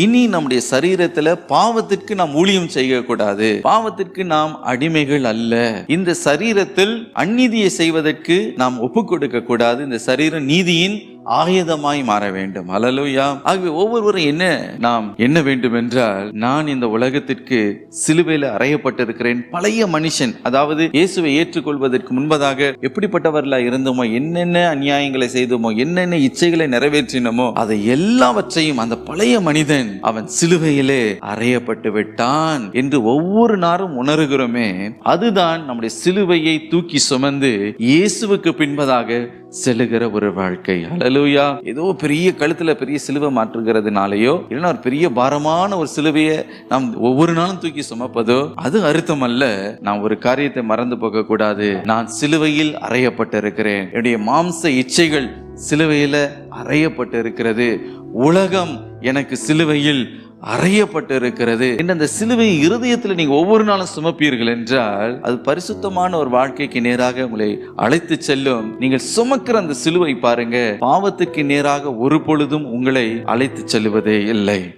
இனி நம்முடைய சரீரத்துல பாவத்திற்கு நாம் ஊழியம் செய்யக்கூடாது. பாவத்திற்கு நாம் அடிமைகள் அல்ல. இந்த சரீரத்தில் அந்நீதியை செய்வதற்கு நாம் ஒப்பு கொடுக்க கூடாது. இந்த சரீரம் நீதியின் ஆயுதமாய் மாற வேண்டும். ஹல்லேலூயா. ஆகவே ஒவ்வொருவரும் நாம் என்ன வேண்டும் என்றால், நான் இந்த உலகத்திற்கு சிலுவையில் அறையப்பட்டிருக்கிறேன். பழைய மனுஷன், அதாவது இயேசுவை ஏற்றுக்கொள்வதற்கு முன்பதாக எப்படிப்பட்டவர்களா இருந்தோமோ, என்னென்ன அநியாயங்களை செய்தோமோ, என்னென்ன இச்சைகளை நிறைவேற்றினோமோ, அதை எல்லாவற்றையும் அந்த பழைய மனிதன் அவன் சிலுவையிலே அறையப்பட்டு விட்டான் என்று ஒவ்வொரு நாளும் உணர்கிறோமே. அதுதான் நம்முடைய சிலுவையை தூக்கி சுமந்து இயேசுவுக்கு பின்பதாக செல்லுகிற ஒரு வாழ்க்கை. ஹல்லேலூயா. ஏதோ பெரிய கழுத்துல பெரிய சிலுவை மாற்றுகிறதுனாலயோ, இல்லைன்னா ஒரு பெரிய பாரமான ஒரு சிலுவையை நாம் ஒவ்வொரு நாளும் தூக்கி சுமப்பதோ அது அர்த்தம் அல்ல. நாம் ஒரு காரியத்தை மறந்து போக கூடாது. நான் சிலுவையில் அறையப்பட்டிருக்கிறேன். என்னுடைய மாம்ச இச்சைகள் சிலுவையில அறையப்பட்டு இருக்கிறது. உலகம் எனக்கு சிலுவையில் அறையப்பட்டு இருக்கிறது என்று அந்த சிலுவை இருதயத்தில் நீங்க ஒவ்வொரு நாளும் சுமப்பீர்கள் என்றால், அது பரிசுத்தமான ஒரு வாழ்க்கைக்கு நேராக உங்களை அழைத்து செல்லும். நீங்கள் சுமக்கிற அந்த சிலுவை பாருங்க, பாவத்துக்கு நேராக ஒரு பொழுதும் உங்களை அழைத்து செல்லுவதே இல்லை.